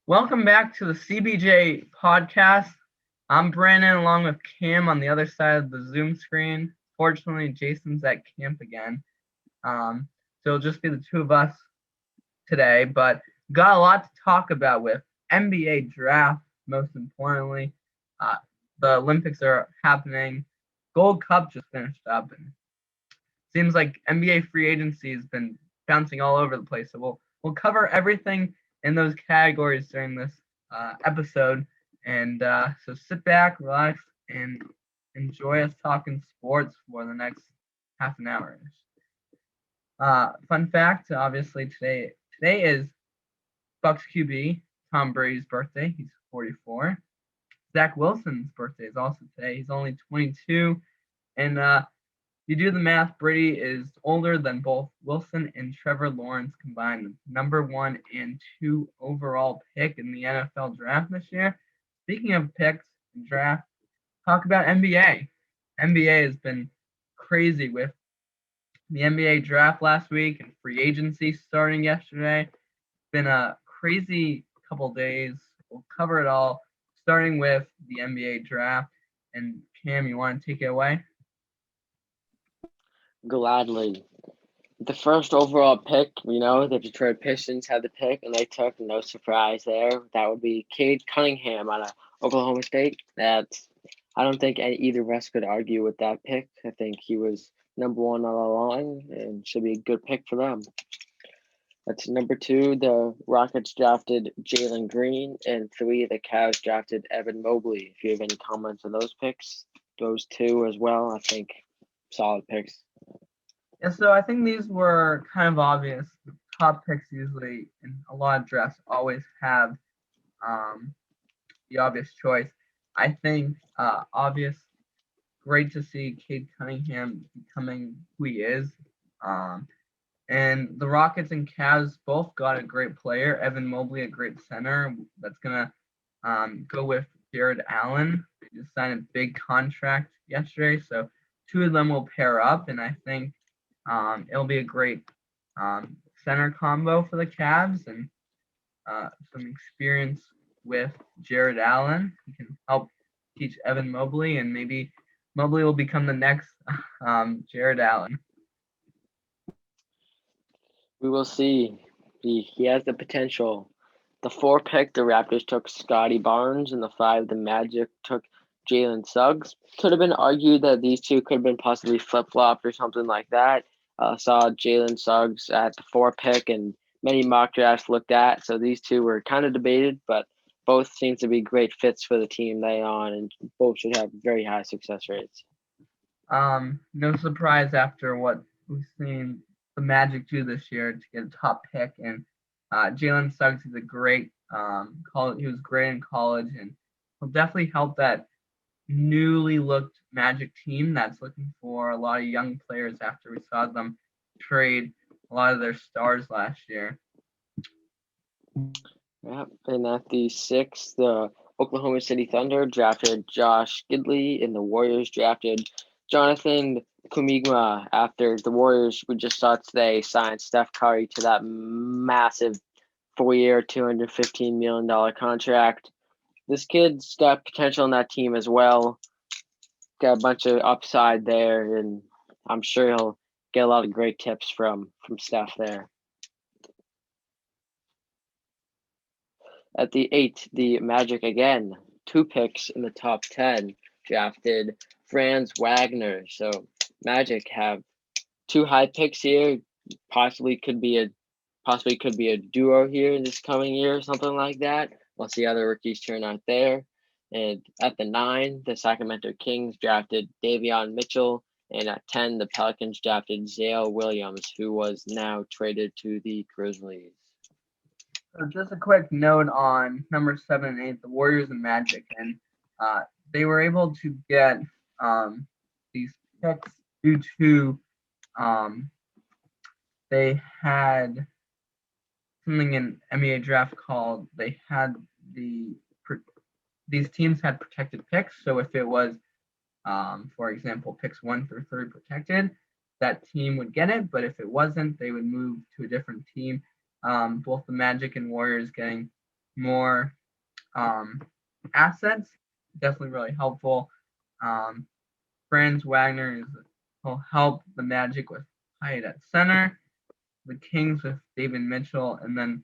Welcome back to the CBJ podcast. I'm Brandon along with Cam on the other side of the Zoom screen. Fortunately, Jason's at camp again. So it'll just be the two of us today, but got a lot to talk about with NBA draft, most importantly. Uh, the Olympics are happening. Gold Cup just finished up, and seems like NBA free agency has been bouncing all over the place. So we'll cover everything in those categories during this episode. And so sit back, relax, and enjoy us talking sports for the next half an hour. Fun fact, obviously today is Bucks QB Tom Brady's birthday. He's 44. Zach Wilson's birthday is also today. He's only 22. And you do the math, Brady is older than both Wilson and Trevor Lawrence combined, number 1 and 2 overall pick in the NFL draft this year. Speaking of picks and draft, talk about NBA. NBA has been crazy with the NBA draft last week and free agency starting yesterday. It's been a crazy couple days. We'll cover it all, starting with the NBA draft. And Cam, you want to take it away? Gladly. The first overall pick, the Detroit Pistons had the pick, and they took no surprise there. That would be Cade Cunningham out of Oklahoma State. I don't think either of us could argue with that pick. I think he was number one on the line and should be a good pick for them. That's number 2. The Rockets drafted Jalen Green, and 3, the Cavs drafted Evan Mobley. If you have any comments on those picks, those two as well, I think solid picks. Yeah, so I think these were kind of obvious. The top picks usually in a lot of drafts always have the obvious choice. I think obvious, great to see Cade Cunningham becoming who he is. And the Rockets and Cavs both got a great player. Evan Mobley, a great center that's going to go with Jared Allen. He just signed a big contract yesterday, so two of them will pair up, and I think it'll be a great center combo for the Cavs and some experience with Jared Allen. He can help teach Evan Mobley, and maybe Mobley will become the next Jared Allen. We will see. He has the potential. The 4 pick, the Raptors took Scotty Barnes, and the 5, the Magic took Jalen Suggs. Could have been argued that these two could have been possibly flip-flopped or something like that. Saw Jalen Suggs at the 4 pick, and many mock drafts looked at. So these two were kind of debated, but both seem to be great fits for the team they on, and both should have very high success rates. No surprise after what we've seen the Magic do this year to get a top pick, and Jalen Suggs is a great college. He was great in college, and he'll definitely help that newly looked Magic team that's looking for a lot of young players after we saw them trade a lot of their stars last year. Yeah, and at the 6th, the Oklahoma City Thunder drafted Josh Gidley, and the Warriors drafted Jonathan Kumigma after the Warriors, we just saw today, signed Steph Curry to that massive 4-year, $215 million contract. This kid's got potential in that team as well. Got a bunch of upside there, and I'm sure he'll get a lot of great tips from Steph there. At the 8th, the Magic again, 2 picks in the top 10, drafted Franz Wagner. So Magic have 2 high picks here. Possibly could be a duo here in this coming year, something like that. We'll see how the rookies turn out there. And at the 9, the Sacramento Kings drafted Davion Mitchell. And at 10, the Pelicans drafted Zale Williams, who was now traded to the Grizzlies. So just a quick note on number 7 and 8, the Warriors and Magic, and they were able to get these picks due to they had something in NBA draft called these teams had protected picks. So if it was, for example, picks 1 through 3 protected, that team would get it. But if it wasn't, they would move to a different team. Both the Magic and Warriors getting more assets. Definitely really helpful. Franz Wagner will help the Magic with height at center. The Kings with David Mitchell, and then,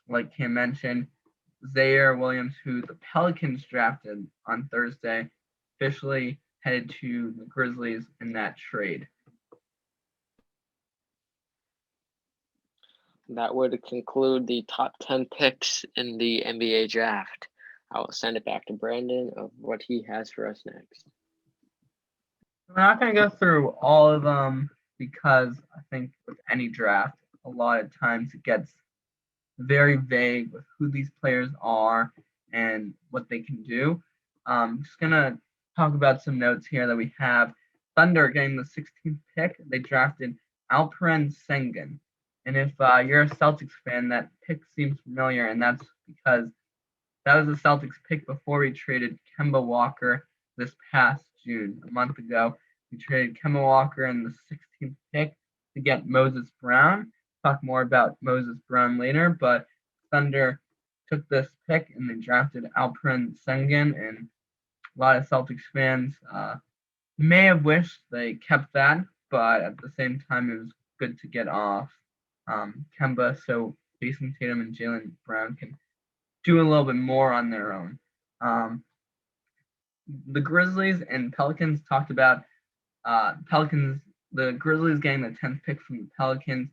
like Cam mentioned, Zaire Williams, who the Pelicans drafted on Thursday, officially headed to the Grizzlies in that trade. That would conclude the top 10 picks in the NBA draft. I will send it back to Brandon of what he has for us next. We're not going to go through all of them because I think with any draft, a lot of times it gets very vague with who these players are and what they can do. I'm just going to talk about some notes here that we have. Thunder getting the 16th pick. They drafted Alperen Sengun. And if you're a Celtics fan, that pick seems familiar, and that's because that was the Celtics pick before we traded Kemba Walker this past June, a month ago. We traded Kemba Walker in the 16th pick to get Moses Brown. Talk more about Moses Brown later, but Thunder took this pick and they drafted Alperen Sengun, and a lot of Celtics fans may have wished they kept that, but at the same time, it was good to get off Kemba so Jason Tatum and Jaylen Brown can do a little bit more on their own. The Grizzlies and Pelicans talked about the Grizzlies getting the 10th pick from the Pelicans.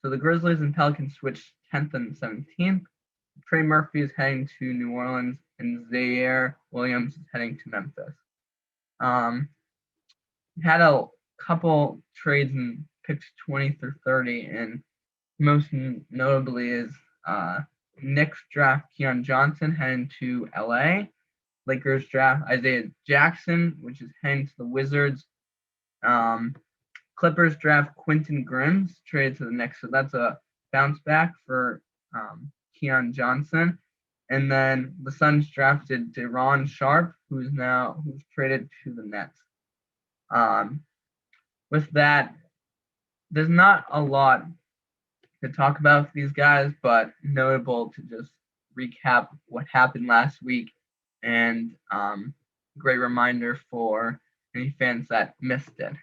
So the Grizzlies and Pelicans switched 10th and 17th. Trey Murphy is heading to New Orleans, and Zaire Williams is heading to Memphis. We had a couple trades in picks 20 through 30, and most notably is Knicks draft Keon Johnson heading to LA. Lakers draft Isaiah Jackson, which is heading to the Wizards. Clippers draft Quentin Grimes, traded to the Knicks, so that's a bounce back for Keon Johnson. And then the Suns drafted De'Ron Sharp, who's traded to the Nets. With that, there's not a lot to talk about for these guys, but notable to just recap what happened last week, and great reminder for any fans that missed it.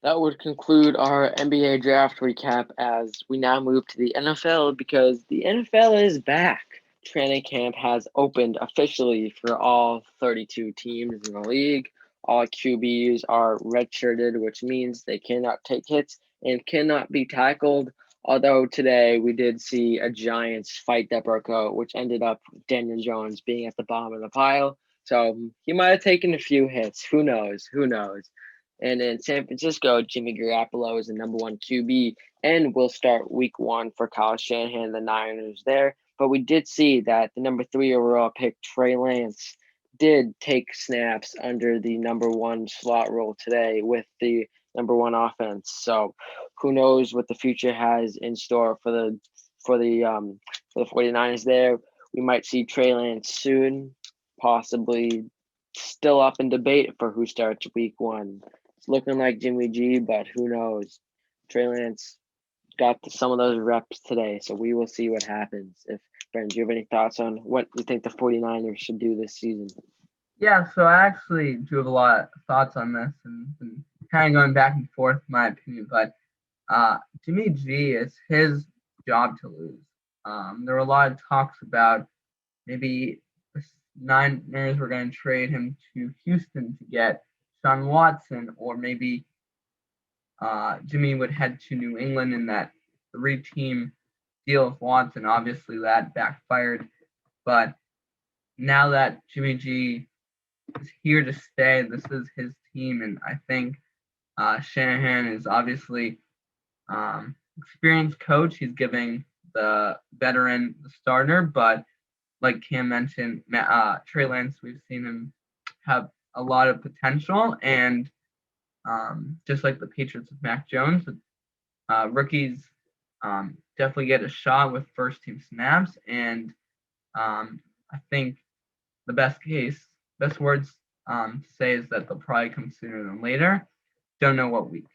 That would conclude our NBA draft recap as we now move to the NFL because the NFL is back. Training camp has opened officially for all 32 teams in the league. All QBs are redshirted, which means they cannot take hits and cannot be tackled. Although today we did see a Giants fight that broke out, which ended up Daniel Jones being at the bottom of the pile. So he might have taken a few hits. Who knows? Who knows? And in San Francisco, Jimmy Garoppolo is the number one QB and will start week 1 for Kyle Shanahan and the Niners there. But we did see that the number 3 overall pick, Trey Lance, did take snaps under the number 1 slot role today with the number 1 offense. So who knows what the future has in store for the 49ers there. We might see Trey Lance soon, possibly still up in debate for who starts week 1. It's looking like Jimmy G, but who knows? Trey Lance got some of those reps today, so we will see what happens. Brandon, do you have any thoughts on what you think the 49ers should do this season? Yeah, so I actually do have a lot of thoughts on this and kind of going back and forth, in my opinion, but Jimmy G, it's his job to lose. There were a lot of talks about maybe the Niners were going to trade him to Houston to get Sean Watson, or maybe Jimmy would head to New England in that 3-team deal with Watson. Obviously, that backfired. But now that Jimmy G is here to stay, this is his team, and I think Shanahan is obviously experienced coach. He's giving the veteran the starter, but like Cam mentioned, Trey Lance, we've seen him have a lot of potential, and just like the Patriots with Mac Jones, rookies definitely get a shot with first-team snaps, and I think the best words to say is that they'll probably come sooner than later. Don't know what week.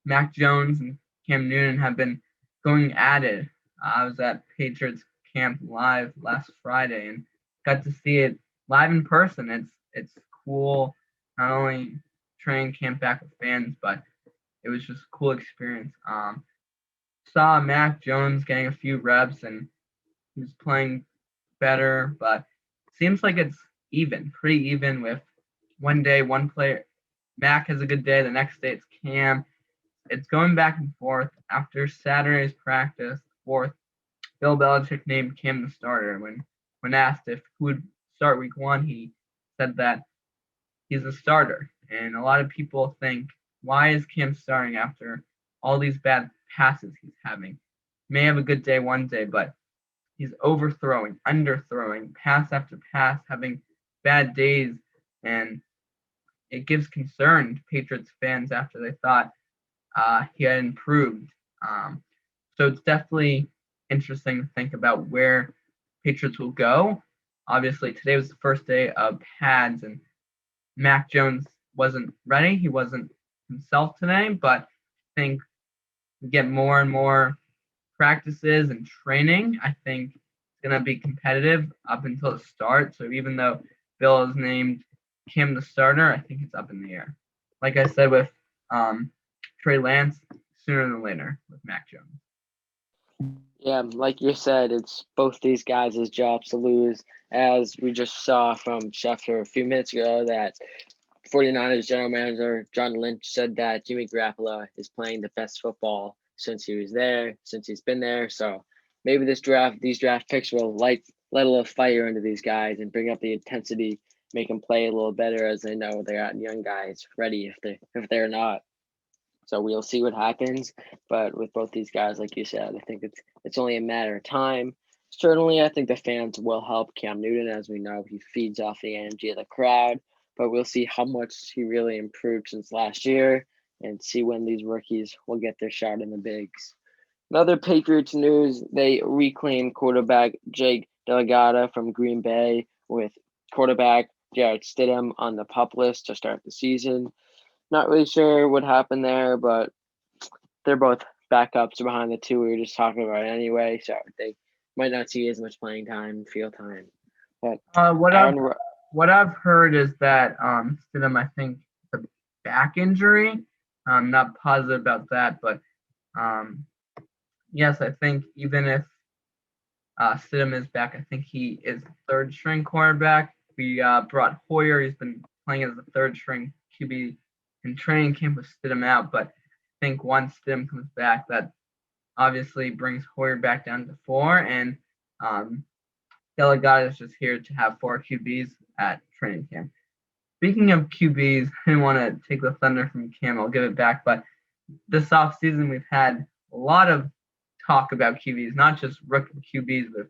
Mac Jones and Cam Newton have been going at it. I was at Patriots camp live last Friday and got to see it live in person. It's cool. Not only training camp back with fans, but it was just a cool experience. Saw Mac Jones getting a few reps and he was playing better, but seems like it's even, pretty even with one day one player. Mac has a good day, the next day it's Cam. It's going back and forth. After Saturday's practice, fourth, Bill Belichick named Cam the starter. When asked if who would start week one, he said that he's a starter. And a lot of people think, why is Cam starting after all these bad passes he's having? He may have a good day one day, but he's overthrowing, underthrowing, pass after pass, having bad days, and it gives concern to Patriots fans after they thought he had improved. So it's definitely interesting to think about where Patriots will go. Obviously, today was the first day of pads, and Mac Jones wasn't ready. He wasn't himself today, but I think we get more and more practices and training. I think it's going to be competitive up until the start. So even though Bill has named Kim the starter, I think it's up in the air. Like I said with Trey Lance, sooner than later with Mac Jones. Yeah, like you said, it's both these guys' jobs to lose. As we just saw from Schefter a few minutes ago, that 49ers general manager John Lynch said that Jimmy Garoppolo is playing the best football since he was there, since he's been there. So maybe these draft picks will let a little fire into these guys and bring up the intensity, make them play a little better, as they know they got young guys ready if they're not. So we'll see what happens. But with both these guys, like you said, I think it's only a matter of time. Certainly, I think the fans will help Cam Newton. As we know, he feeds off the energy of the crowd. But we'll see how much he really improved since last year and see when these rookies will get their shot in the bigs. Another Patriots news, they reclaimed quarterback Jake Delegata from Green Bay with quarterback Jarrett Stidham on the pup list to start the season. Not really sure what happened there, but they're both backups behind the two we were just talking about anyway, so they might not see as much playing time, field time. But What I've Aaron, what I've heard is that Stidham, I think, the back injury. I'm not positive about that, but um, yes, I think even if Stidham is back, I think he is third string quarterback. We brought Hoyer. He's been playing as a third string QB in training camp with Stidham out, but I think once Stidham comes back, that obviously brings Hoyer back down to four, and um, Delegado is just here to have four QBs at training camp. Speaking of QBs, I didn't want to take the thunder from Cam. I'll give it back, but this offseason we've had a lot of talk about QBs, not just rookie QBs with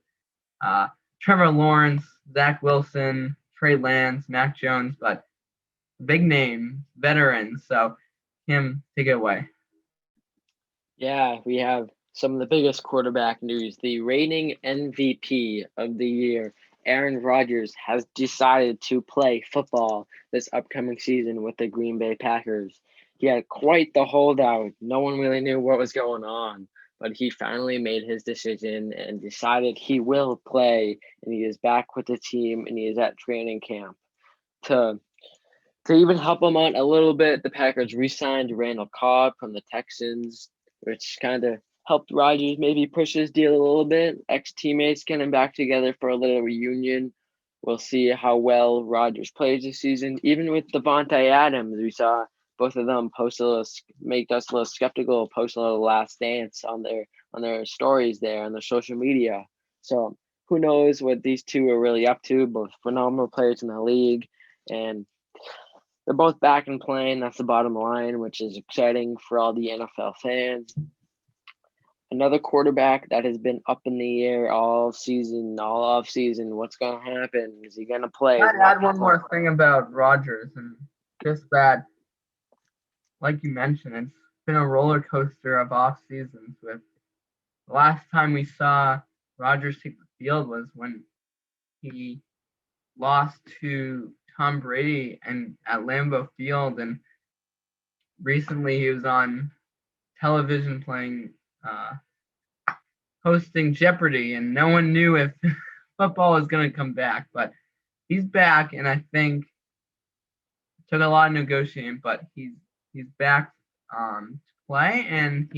uh, Trevor Lawrence, Zach Wilson, Trey Lance, Mac Jones, but big name veterans. So, Kim, take it away. yeah, we have some of the biggest quarterback news. The reigning MVP of the year, Aaron Rodgers, has decided to play football this upcoming season with the Green Bay Packers. He had quite the holdout. No one really knew what was going on, but he finally made his decision and decided he will play, and he is back with the team and he is at training camp. To to even help him out a little bit, the Packers re-signed Randall Cobb from the Texans, which kind of helped Rodgers maybe push his deal a little bit. Ex-teammates getting back together for a little reunion. We'll see how well Rodgers plays this season. Even with Devontae Adams, we saw both of them post a little, make us a little skeptical, post a little last dance on their stories there on their social media. So who knows what these two are really up to? Both phenomenal players in the league, and they're both back and playing. That's the bottom line, which is exciting for all the NFL fans. Another quarterback that has been up in the air all season, all off season. What's going to happen? Is he going to play? I'd add one more thing about Rodgers, and just that, like you mentioned, it's been a roller coaster of off seasons. With the last time we saw Rodgers take the field was when he lost to Tom Brady and at Lambeau Field, and recently he was on television playing hosting Jeopardy, and no one knew if football was going to come back. But he's back, and I think it took a lot of negotiating, but he's back to play, and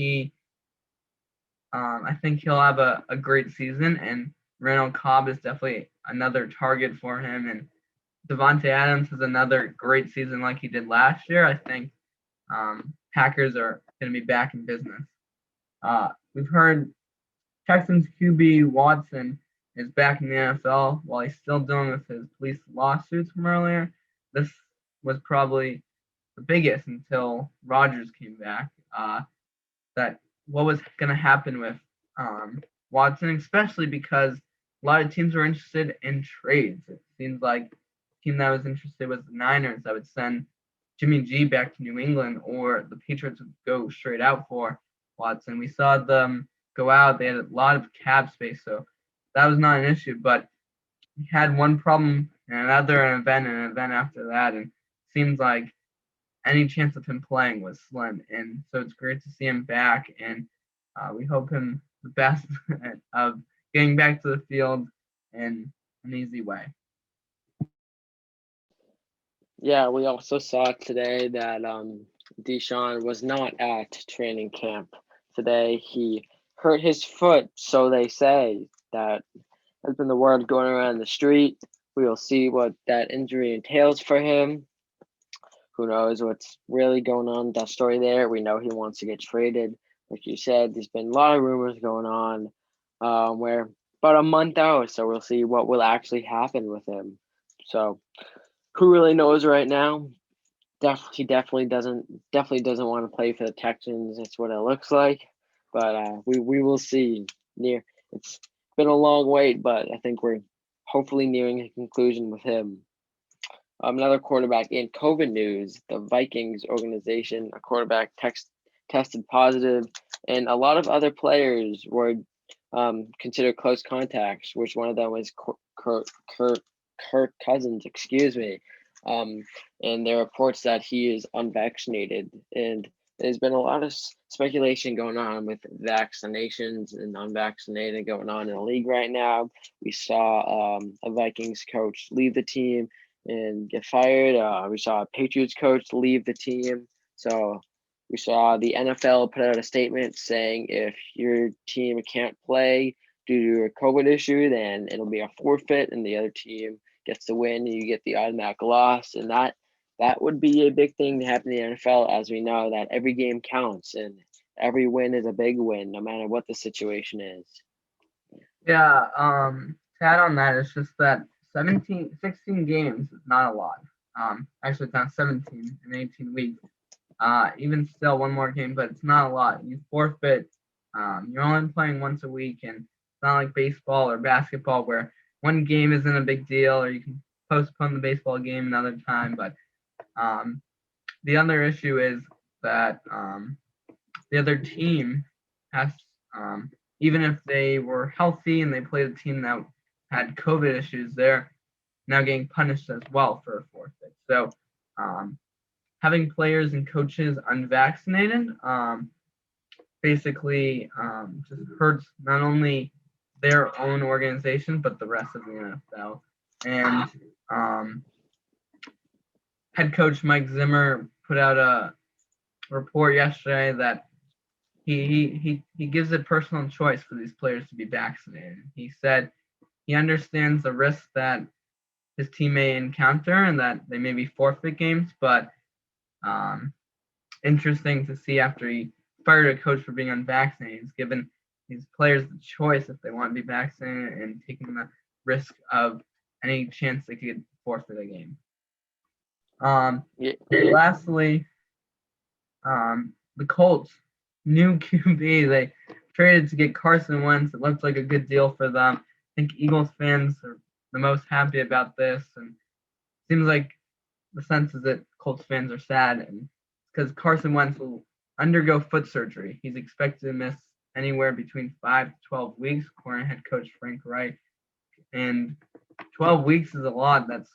I think he'll have a great season. And Randall Cobb is definitely another target for him, and Devontae Adams has another great season like he did last year. I think Packers are going to be back in business. We've heard Texans QB Watson is back in the NFL while he's still dealing with his police lawsuits from earlier. This was probably the biggest until Rodgers came back. That what was going to happen with Watson, especially because a lot of teams were interested in trades. It seems like the team that was interested was the Niners that would send Jimmy G back to New England, or the Patriots would go straight out for Watson. We saw them go out. They had a lot of cap space, so that was not an issue. But he had one problem and another event and an event after that, and it seems like any chance of him playing was slim. And so it's great to see him back, and we hope him the best of getting back to the field in an easy way. Yeah, we also saw today that Deshaun was not at training camp today. He hurt his foot, so they say. That has been the word going around the street. We will see what that injury entails for him. Who knows what's really going on with that story there. We know he wants to get traded. Like you said, there's been a lot of rumors going on. We're about a month out, so we'll see what will actually happen with him. So who really knows right now? He definitely doesn't want to play for the Texans. That's what it looks like. But we will see. It's been a long wait, but I think we're hopefully nearing a conclusion with him. Another quarterback in COVID news: the Vikings organization, a quarterback tested positive, and a lot of other players were considered close contacts. Which one of them was Kirk Cousins? Excuse me. And there are reports that he is unvaccinated, and there's been a lot of speculation going on with vaccinations and unvaccinated going on in the league right now. We saw a Vikings coach leave the team and get fired. We saw a Patriots coach leave the team. So we saw the NFL put out a statement saying if your team can't play due to a COVID issue, then it'll be a forfeit, and the other team gets to win, and you get the automatic loss. And that would be a big thing to happen in the NFL, as we know that every game counts and every win is a big win, no matter what the situation is. Yeah, to add on that, it's just that 16 games is not a lot. Actually, it's not 17 in 18 weeks. Even still, one more game, but it's not a lot. You forfeit. You're only playing once a week, and it's not like baseball or basketball where one game isn't a big deal, or you can postpone the baseball game another time. But the other issue is that the other team has, even if they were healthy and they played a team that had COVID issues, they're now getting punished as well for a forfeit. So having players and coaches unvaccinated basically just hurts not only their own organization but the rest of the NFL. And head coach Mike Zimmer put out a report yesterday that he gives a personal choice for these players to be vaccinated. He said he understands the risks that his team may encounter and that they may be forfeit games, but interesting to see after he fired a coach for being unvaccinated. He's given these players the choice if they want to be vaccinated and taking the risk of any chance they could forfeit a game. Lastly, the Colts, new QB, they traded to get Carson Wentz. It looked like a good deal for them. I think Eagles fans are the most happy about this, and it seems like the sense is that Colts fans are sad, and because Carson Wentz will undergo foot surgery. He's expected to miss anywhere between 5 to 12 weeks, according to head coach Frank Wright. And 12 weeks is a lot. That's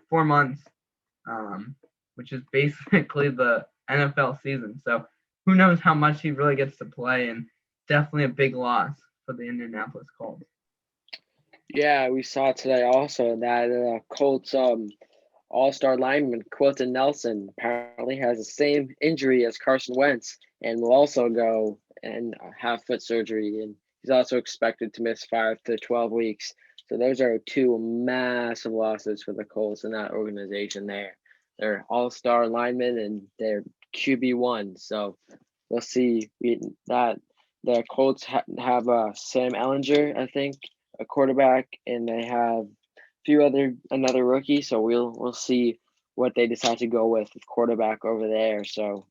4 months, which is basically the NFL season. So who knows how much he really gets to play, and definitely a big loss for the Indianapolis Colts. Yeah, we saw today also that Colts all-star lineman Quilton Nelson apparently has the same injury as Carson Wentz and will also go and have foot surgery, and he's also expected to miss 5 to 12 weeks. So those are two massive losses for the Colts in that organization there. They're all-star linemen and they're QB1. So we'll see that the Colts have Sam Ellinger, I think, a quarterback, and they have another rookie. So we'll see what they decide to go with quarterback over there. So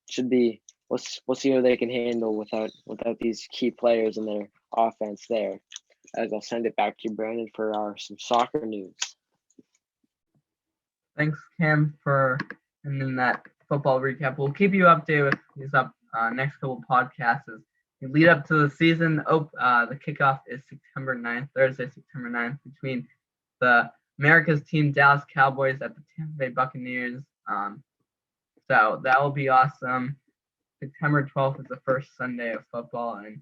should be we'll see what they can handle without these key players in their offense there. As I'll send it back to you, Brandon, for some soccer news. Thanks, Cam, for ending that football recap. We'll keep you updated with these next couple podcasts as we lead up to the season. The kickoff is September 9th, Thursday, September 9th, between the America's team, Dallas Cowboys, at the Tampa Bay Buccaneers. So that will be awesome. September 12th is the first Sunday of football, and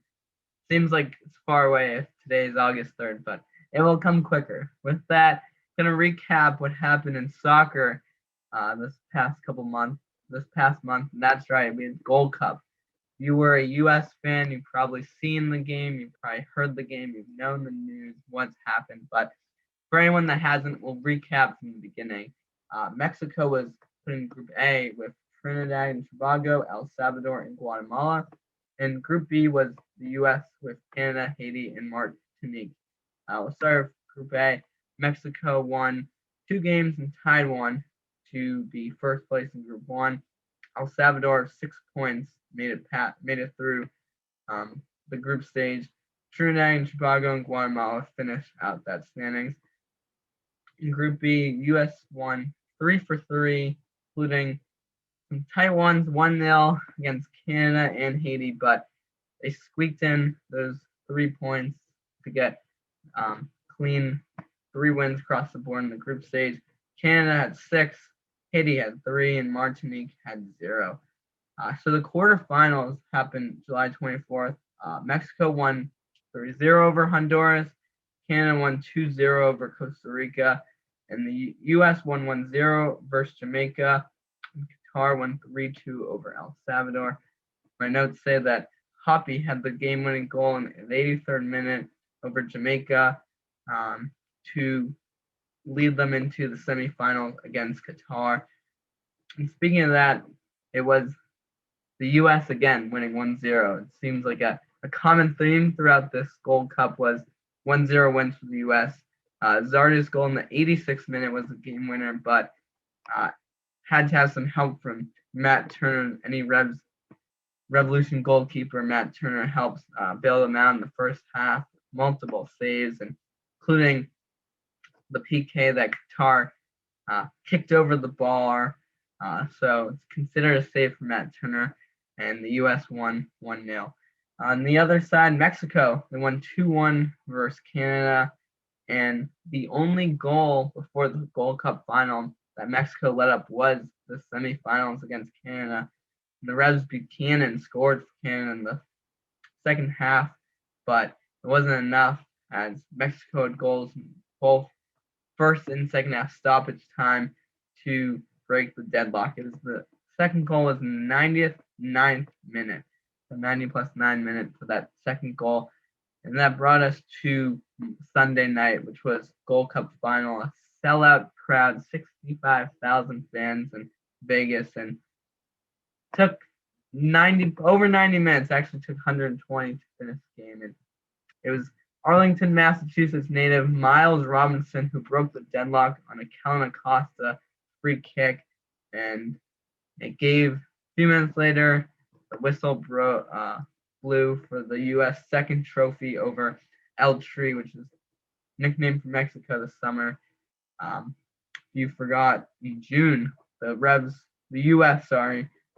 seems like it's far away if today is August 3rd, but it will come quicker. With that, I'm going to recap what happened in soccer this past month. And that's right, we had Gold Cup. If you were a U.S. fan, you've probably seen the game, you've probably heard the game, you've known the news, what's happened. But for anyone that hasn't, we'll recap from the beginning. Mexico was put in Group A with Trinidad and Tobago, El Salvador, and Guatemala. And Group B was the U.S. with Canada, Haiti, and Martinique. We'll start with Group A. Mexico won 2 games and tied 1 to be first place in Group 1. El Salvador 6 points made it through the group stage. Trinidad and Tobago and Guatemala finished out that standings. In Group B, U.S. won 3 for 3, including some tight ones, 1-0 against Canada and Haiti, but they squeaked in those 3 points to get clean 3 wins across the board in the group stage. Canada had 6, Haiti had 3, and Martinique had 0. So the quarterfinals happened July 24th. Mexico won 3-0 over Honduras. Canada won 2-0 over Costa Rica. And the U.S. won 1-0 versus Jamaica. And Qatar won 3-2 over El Salvador. My notes say that Hoppy had the game-winning goal in the 83rd minute over Jamaica to lead them into the semifinals against Qatar. And speaking of that, it was the U.S. again winning 1-0. It seems like a common theme throughout this Gold Cup was 1-0 wins for the U.S. Zarda's goal in the 86th minute was the game winner, but had to have some help from Matt Turner. Any Revolution goalkeeper Matt Turner helps bail them out in the first half. Multiple saves, including the PK that Qatar kicked over the bar. So it's considered a save for Matt Turner, and the U.S. won 1-0. On the other side, Mexico, they won 2-1 versus Canada, and the only goal before the Gold Cup final that Mexico let up was the semifinals against Canada. And the Revs Buchanan scored for Canada in the second half, but it wasn't enough as Mexico had goals in both first and second half stoppage time to break the deadlock. It was the second goal was in the 99th minute, so 90 plus 9 minutes for that second goal. And that brought us to Sunday night, which was Gold Cup final, a sellout crowd, 65,000 fans in Vegas, and took over 90 minutes. Actually took 120 to finish the game. And it was Arlington, Massachusetts native Miles Robinson who broke the deadlock on a Kellen Acosta free kick, and it gave a few minutes later the whistle blew for the U.S. second trophy over El Tri, which is nicknamed for Mexico this summer. You forgot, in June, the U.S.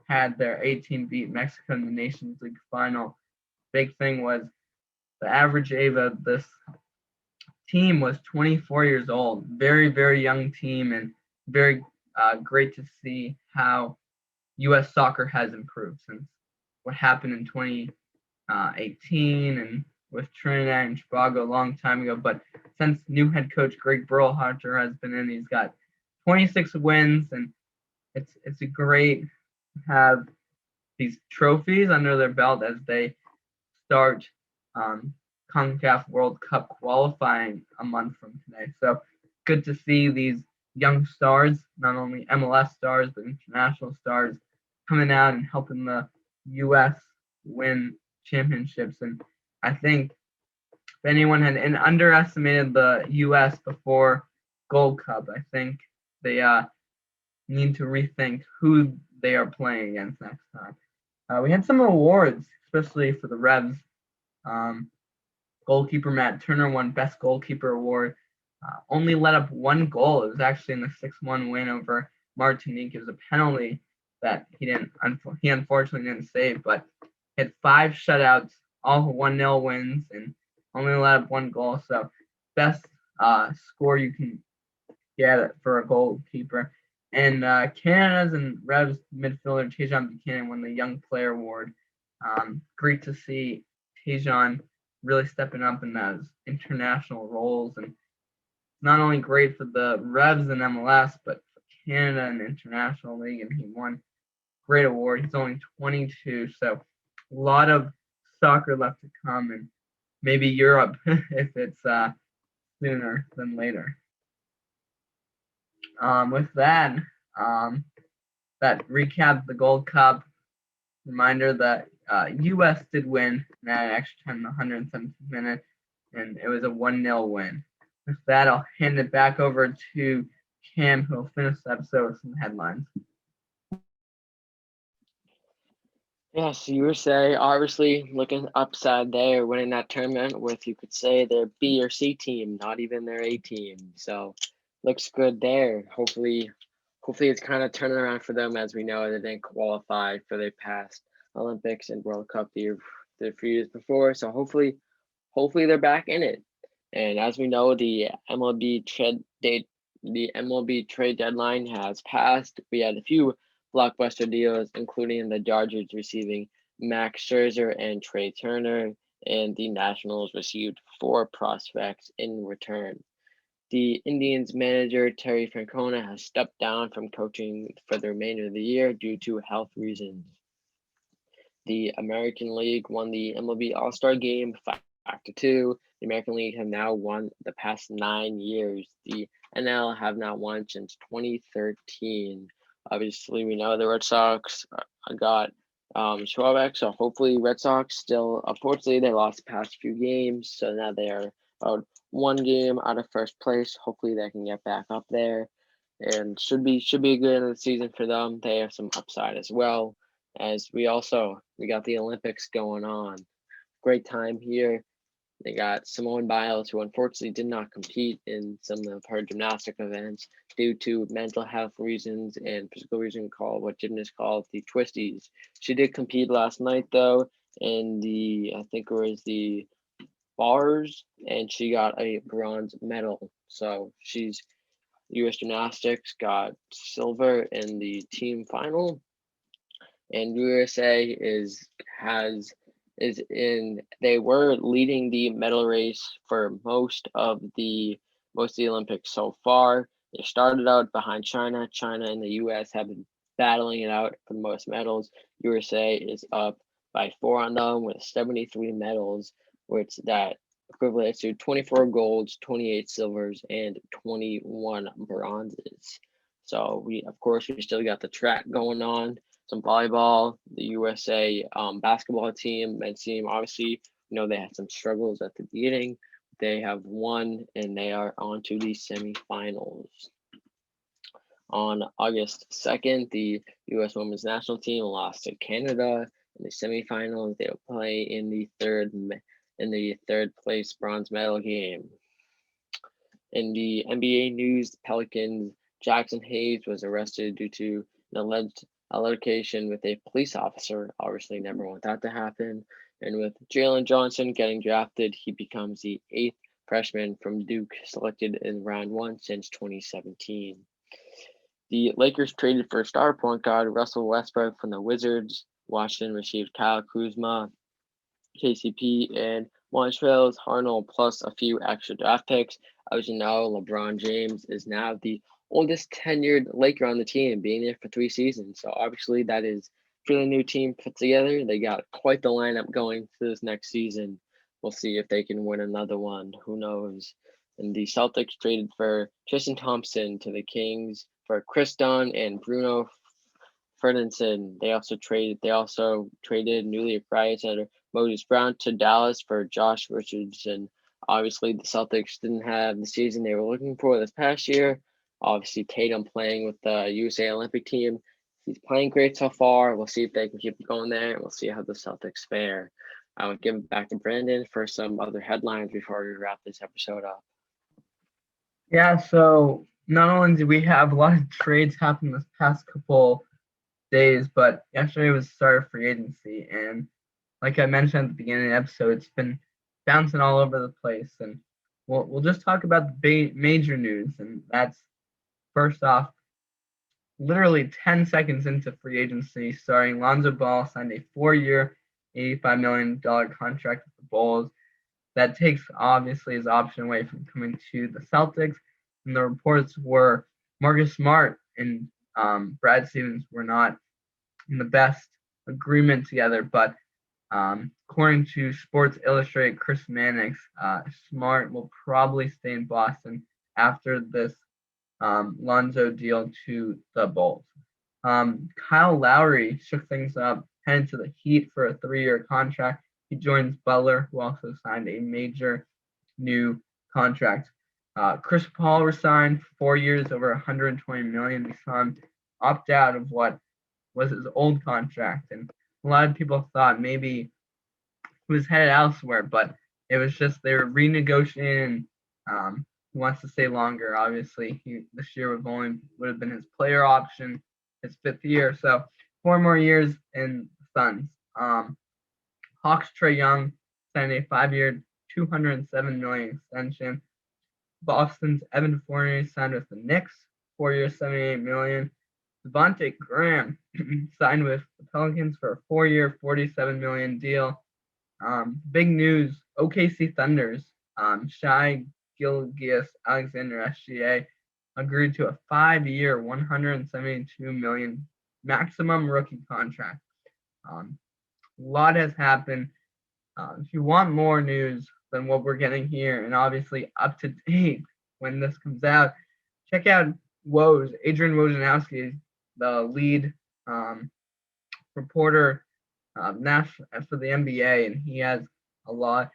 had their 18 beat Mexico in the Nations League final. Big thing was the average age of this team was 24 years old. Very, very young team, and very great to see how U.S. soccer has improved since what happened in 2018 and with Trinidad and Tobago a long time ago, but since new head coach Greg Berhalter has been in, he's got 26 wins, and it's a great to have these trophies under their belt as they start CONCACAF World Cup qualifying a month from today. So good to see these young stars, not only MLS stars but international stars, coming out and helping the U.S. win championships. And I think if anyone had underestimated the U.S. before Gold Cup, I think they need to rethink who they are playing against next time. We had some awards, especially for the Revs. Goalkeeper Matt Turner won Best Goalkeeper Award. Only let up one goal. It was actually in the 6-1 win over Martinique. It was a penalty that he unfortunately didn't save, but had 5 shutouts, all 1-0 wins, and only let up one goal. So best score you can get for a goalkeeper. And Canada's and Revs midfielder Tajon Buchanan won the Young Player Award. Great to see Tajon really stepping up in those international roles, and not only great for the Revs and MLS, but for Canada and International League, and he won great award. He's only 22, so a lot of soccer left to come, and maybe Europe if it's sooner than later. With that, that recaps the Gold Cup. Reminder that U.S. did win at extra time in the 117th minute, and it was a 1-0 win. With that, I'll hand it back over to Cam, who will finish the episode with some headlines. Yes, USA obviously looking upside there, winning that tournament with, you could say, their B or C team, not even their A team. So looks good there. Hopefully it's kind of turning around for them, as we know they didn't qualify for their past Olympics and World Cup the few years before. So hopefully they're back in it. And as we know, the MLB trade deadline has passed. We had a few blockbuster deals, including the Dodgers receiving Max Scherzer and Trey Turner, and the Nationals received 4 prospects in return. The Indians manager Terry Francona has stepped down from coaching for the remainder of the year due to health reasons. The American League won the MLB All-Star Game 5-2. The American League have now won the past 9 years. The NL have not won since 2013. Obviously, we know the Red Sox got Schwarbeck, so hopefully Red Sox still, unfortunately, they lost the past few games, so now they are about 1 game out of first place. Hopefully they can get back up there, and should be a good end of the season for them. They have some upside as well, as we got the Olympics going on. Great time here. They got Simone Biles, who unfortunately did not compete in some of her gymnastic events due to mental health reasons and physical reasons, called what gymnasts call the twisties. She did compete last night though in I think it was the bars, and she got a bronze medal. So U.S. Gymnastics got silver in the team final, and USA they were leading the medal race for most of the Olympics so far. They started out behind China. China and the US have been battling it out for the most medals. USA is up by 4 on them with 73 medals, which that equivalent to 24 golds, 28 silvers, and 21 bronzes. So we still got the track going on, some volleyball, the USA basketball team, men's team. Obviously, they had some struggles at the beginning. They have won, and they are on to the semifinals. On August 2nd, the U.S. women's national team lost to Canada in the semifinals. They will play in the third place bronze medal game. In the NBA news, Pelicans Jackson Hayes was arrested due to an alleged altercation with a police officer. Obviously, never want that to happen. And with Jalen Johnson getting drafted, he becomes the 8th freshman from Duke selected in round 1 since 2017. The Lakers traded for star point guard Russell Westbrook from the Wizards. Washington received Kyle Kuzma, KCP, and Montreal's Harnell plus a few extra draft picks. As you know, LeBron James is now the oldest tenured Laker on the team, being there for 3 seasons. So obviously that is for the new team put together. They got quite the lineup going to this next season. We'll see if they can win another one. Who knows? And the Celtics traded for Tristan Thompson to the Kings for Chris Dunn and Bruno Ferdinand. They also traded newly acquired center Moses Brown to Dallas for Josh Richardson. Obviously, the Celtics didn't have the season they were looking for this past year. Obviously, Tatum playing with the USA Olympic team. He's playing great so far. We'll see if they can keep going there. We'll see how the Celtics fare. I will give it back to Brandon for some other headlines before we wrap this episode up. Yeah, so not only did we have a lot of trades happen this past couple days, but yesterday was the start of free agency. And like I mentioned at the beginning of the episode, it's been bouncing all over the place. And we'll just talk about the major news. And that's first off, literally 10 seconds into free agency, starring Lonzo Ball signed a 4-year, $85 million contract with the Bulls. That takes obviously his option away from coming to the Celtics. And the reports were Marcus Smart and Brad Stevens were not in the best agreement together, but according to Sports Illustrated, Chris Mannix, Smart will probably stay in Boston after this Lonzo deal to the Bulls. Kyle Lowry shook things up, headed to the Heat for a 3-year contract. He joins Butler, who also signed a major new contract. Chris Paul resigned 4 years, over $120 million. We saw him opt out of what was his old contract, and a lot of people thought maybe he was headed elsewhere, but it was just they were renegotiating. He wants to stay longer. Obviously, this year would have been his player option, his 5th year. So 4 more years in the Suns. Hawks Trae Young signed a 5-year, $207 million extension. Boston's Evan Fournier signed with the Knicks, 4-year, $78 million. Devontae Graham signed with the Pelicans for a 4-year, $47 million deal. Big news: OKC Thunder's Shai Gilgeous-Alexander (SGA) agreed to a 5-year, $172 million maximum rookie contract. A lot has happened. If you want more news than what we're getting here, and obviously up to date when this comes out, check out Adrian Wojnarowski, the lead reporter for the NBA, and he has a lot.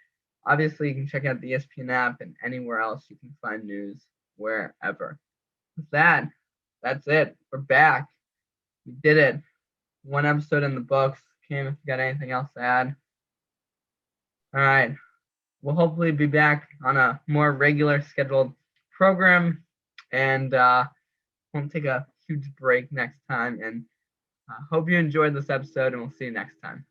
Obviously, you can check out the ESPN app and anywhere else you can find news, wherever. With that, that's it. We're back. We did it. 1 episode in the books. Kim, if you got anything else to add? All right. We'll hopefully be back on a more regular scheduled program, and won't take a huge break next time. And hope you enjoyed this episode, and we'll see you next time.